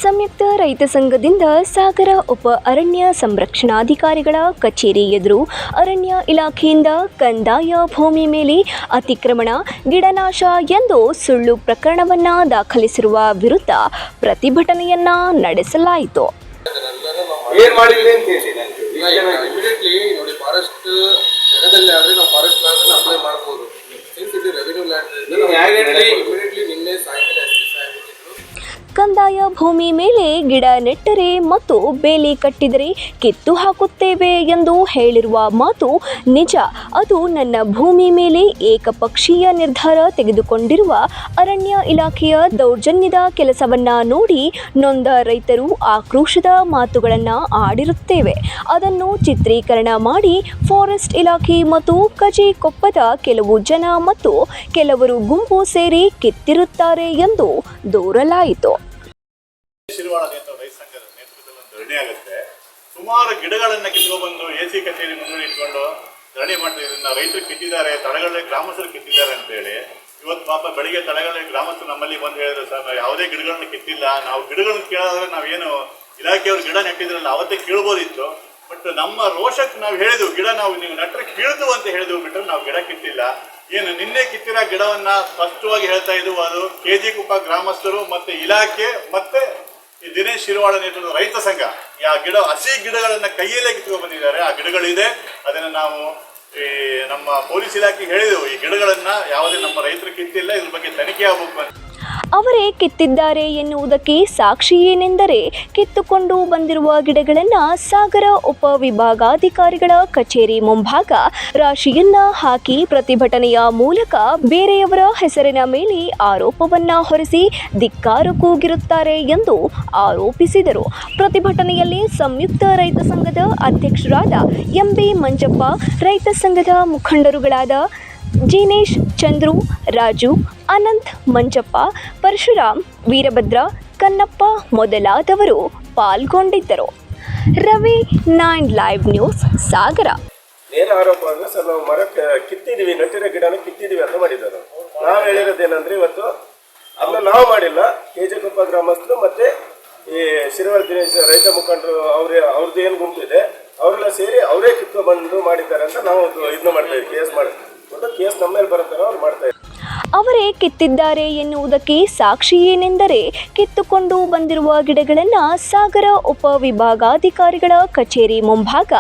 ಸಂಯುಕ್ತ ರೈತ ಸಂಘದಿಂದ ಸಾಗರ ಉಪ ಅರಣ್ಯ ಸಂರಕ್ಷಣಾಧಿಕಾರಿಗಳ ಕಚೇರಿ ಎದುರು ಅರಣ್ಯ ಇಲಾಖೆಯಿಂದ ಕಂದಾಯ ಭೂಮಿ ಮೇಲೆ ಅತಿಕ್ರಮಣ ಗಿಡನಾಶ ಎಂದು ಸುಳ್ಳು ಪ್ರಕರಣವನ್ನು ದಾಖಲಿಸಿರುವ ವಿರುದ್ಧ ಪ್ರತಿಭಟನೆಯನ್ನ ನಡೆಸಲಾಯಿತು. ಕಂದಾಯ ಭೂಮಿ ಮೇಲೆ ಗಿಡ ನೆಟ್ಟರೆ ಮತ್ತು ಬೇಲಿ ಕಟ್ಟಿದರೆ ಕಿತ್ತು ಹಾಕುತ್ತೇವೆ ಎಂದು ಹೇಳಿರುವ ಮಾತು ನಿಜ. ಅದು ನನ್ನ ಭೂಮಿ ಮೇಲೆ ಏಕಪಕ್ಷೀಯ ನಿರ್ಧಾರ ತೆಗೆದುಕೊಂಡಿರುವ ಅರಣ್ಯ ಇಲಾಖೆಯ ದೌರ್ಜನ್ಯದ ಕೆಲಸವನ್ನ ನೋಡಿ ನೊಂದ ರೈತರು ಆಕ್ರೋಶದ ಮಾತುಗಳನ್ನು ಆಡಿರುತ್ತೇವೆ. ಅದನ್ನು ಚಿತ್ರೀಕರಣ ಮಾಡಿ ಫಾರೆಸ್ಟ್ ಇಲಾಖೆ ಮತ್ತು ಕಜೆಕೊಪ್ಪದ ಕೆಲವು ಜನ ಮತ್ತು ಕೆಲವರು ಗುಂಪು ಸೇರಿ ಕಿತ್ತಿರುತ್ತಾರೆ ಎಂದು ದೂರಲಾಯಿತು. ಶಿರವಾಳ ರೈತ ಸಂಘದ ನೇತೃತ್ವದಲ್ಲಿ ಧರಣಿ ಆಗುತ್ತೆ. ಸುಮಾರು ಗಿಡಗಳನ್ನು ಕಿತ್ಕೊಬಂದು AC ಕಚೇರಿ ಮುಂದೆ ಇಟ್ಕೊಂಡು ಧರಣಿ ಮಾಡ್ತಾ ಇದನ್ನ ರೈತರು ಕಿತ್ತಿದ್ದಾರೆ, ತಳಗಡೆ ಗ್ರಾಮಸ್ಥರು ಕಿತ್ತಿದ್ದಾರೆ ಅಂತೇಳಿ. ಇವತ್ತು ಪಾಪ ಬೆಳಿಗ್ಗೆ ತಳಗಡೆ ಗ್ರಾಮಸ್ಥರು ನಮ್ಮಲ್ಲಿ ಬಂದು ಹೇಳಿದ್ರು, ಸರ್ ನಾವು ಯಾವುದೇ ಗಿಡಗಳನ್ನ ಕಿತ್ತಿಲ್ಲ, ನಾವು ಗಿಡಗಳನ್ನ ಕೇಳಿದ್ರೆ ನಾವೇನು ಇಲಾಖೆಯವ್ರು ಗಿಡ ನೆಟ್ಟಿದ್ರಲ್ಲ ಅವತ್ತೇ ಕೀಳ್ಬೋದಿತ್ತು. ಬಟ್ ನಮ್ಮ ರೋಷಕ್ಕೆ ನಾವು ಹೇಳಿದ್ವು, ಗಿಡ ನಾವು ನೀವು ನೆಟ್ಟರೆ ಕೀಳ್ದು ಅಂತ ಹೇಳಿದ್ವು, ಬಿಟ್ಟರೆ ನಾವು ಗಿಡ ಕಿತ್ತಿಲ್ಲ. ಏನು ನಿನ್ನೆ ಕಿತ್ತಿರೋ ಗಿಡವನ್ನ ಸ್ಪಷ್ಟವಾಗಿ ಹೇಳ್ತಾ ಇದ್ವು. ಅದು ಕಜೆಕೊಪ್ಪ ಗ್ರಾಮಸ್ಥರು ಮತ್ತೆ ಇಲಾಖೆ ಮತ್ತೆ ಈ ದಿನೇಶ್ ಶಿರವಾಳ ನೇತೃತ್ವದ ರೈತ ಸಂಘ ಆ ಹಸಿ ಗಿಡಗಳನ್ನ ಕೈಯಲ್ಲೇ ಕಿತ್ಕೊಂಡು ಬಂದಿದ್ದಾರೆ. ಆ ಗಿಡಗಳಿದೆ, ಅದನ್ನ ನಾವು ಈ ನಮ್ಮ ಪೊಲೀಸ್ ಇಲಾಖೆಗೆ ಹೇಳಿದೆವು, ಈ ಗಿಡಗಳನ್ನ ಯಾವುದೇ ನಮ್ಮ ರೈತರು ಕಿತ್ತಿಲ್ಲ, ಇದ್ರ ಬಗ್ಗೆ ತನಿಖೆ ಆಗಬೇಕು ಅಂತ. ಅವರೇ ಕಿತ್ತಿದ್ದಾರೆ ಎನ್ನುವುದಕ್ಕೆ ಸಾಕ್ಷಿ ಏನೆಂದರೆ, ಕಿತ್ತುಕೊಂಡು ಬಂದಿರುವ ಗಿಡಗಳನ್ನು ಸಾಗರ ಉಪವಿಭಾಗಾಧಿಕಾರಿಗಳ ಕಚೇರಿ ಮುಂಭಾಗ ರಾಶಿಯನ್ನ ಹಾಕಿ ಪ್ರತಿಭಟನೆಯ ಮೂಲಕ ಬೇರೆಯವರ ಹೆಸರಿನ ಮೇಲೆ ಆರೋಪವನ್ನ ಹೊರಿಸಿ ಧಿಕ್ಕಾರ ಕೂಗಿರುತ್ತಾರೆ ಎಂದು ಆರೋಪಿಸಿದರು. ಪ್ರತಿಭಟನೆಯಲ್ಲಿ ಸಂಯುಕ್ತ ರೈತ ಸಂಘದ ಅಧ್ಯಕ್ಷರಾದ MB ಮಂಜಪ್ಪ, ರೈತ ಸಂಘದ ಮುಖಂಡರುಗಳಾದ ಜಿನೇಶ್, ಚಂದ್ರು, ರಾಜು, ಅನಂತ್, ಮಂಜಪ್ಪ, ಪರಶುರಾಮ್, ವೀರಭದ್ರ, ಕನ್ನಪ್ಪ ಮೊದಲಾದವರು ಪಾಲ್ಗೊಂಡಿದ್ದರು. ರವಿ, 9 ಲೈವ್ ನ್ಯೂಸ್, ಸಾಗರ. ನೇರ ಆರೋಪ ಅಂದ್ರೆ ಸರ್ ನಾವು ಮರ ಕಿತ್ತಿದೀವಿ, ನೆಟ್ಟಿರೋ ಗಿಡನ ಕಿತ್ತಿದೀವಿ ಅಂತ ಮಾಡಿದ್ದಾರೆ. ನಾವು ಹೇಳಿರೋದೇನಂದ್ರೆ ಇವತ್ತು ಅದನ್ನ ನಾವು ಮಾಡಿಲ್ಲ, ಕಜೆಕೊಪ್ಪ ಗ್ರಾಮಸ್ಥರು ಮತ್ತೆ ಈ ಶಿರವಾಳ ದಿನೇಶ್ ರೈತ ಮುಖಂಡರು ಅವ್ರದ್ದು ಏನು ಗುಂಪು ಇದೆ ಅವರೆಲ್ಲ ಸೇರಿ ಅವರೇ ಕಿತ್ಕೊಂಡು ಮಾಡಿದ್ದಾರೆ ಅಂತ ನಾವು ಇದನ್ನ ಮಾಡ್ತಾ ಇದ್ದೀವಿ. ಕೇಸ್ ಮಾಡ್ತೀವಿ, ಕೇಸ್ ನಮ್ಮ ಮೇಲೆ ಬರುತ್ತಾರೆ ಅವ್ರು ಮಾಡ್ತಾ ಇದ್ದಾರೆ. ಅವರೇ ಕಿತ್ತಿದ್ದಾರೆ ಎನ್ನುವುದಕ್ಕೆ ಸಾಕ್ಷಿ ಏನೆಂದರೆ, ಕಿತ್ತುಕೊಂಡು ಬಂದಿರುವ ಗಿಡಗಳನ್ನು ಸಾಗರ ಉಪವಿಭಾಗಾಧಿಕಾರಿಗಳ ಕಚೇರಿ ಮುಂಭಾಗ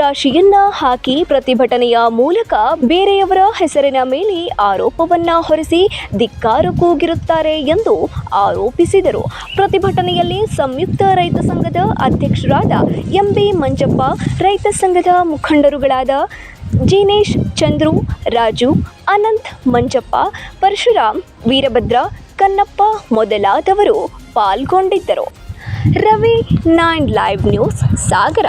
ರಾಶಿಯನ್ನ ಹಾಕಿ ಪ್ರತಿಭಟನೆಯ ಮೂಲಕ ಬೇರೆಯವರ ಹೆಸರಿನ ಮೇಲೆ ಆರೋಪವನ್ನ ಹೊರಿಸಿ ಧಿಕ್ಕಾರ ಕೂಗಿರುತ್ತಾರೆ ಎಂದು ಆರೋಪಿಸಿದರು. ಪ್ರತಿಭಟನೆಯಲ್ಲಿ ಸಂಯುಕ್ತ ರೈತ ಸಂಘದ ಅಧ್ಯಕ್ಷರಾದ MB ಮಂಜಪ್ಪ, ರೈತ ಸಂಘದ ಮುಖಂಡರುಗಳಾದ ಜಿನೇಶ್, ಚಂದ್ರು, ರಾಜು, ಅನಂತ್, ಮಂಜಪ್ಪ, ಪರಶುರಾಮ್, ವೀರಭದ್ರ, ಕನ್ನಪ್ಪ ಮೊದಲಾದವರು ಪಾಲ್ಗೊಂಡಿದ್ದರು. ರವಿ, 9 ಲೈವ್ ನ್ಯೂಸ್, ಸಾಗರ.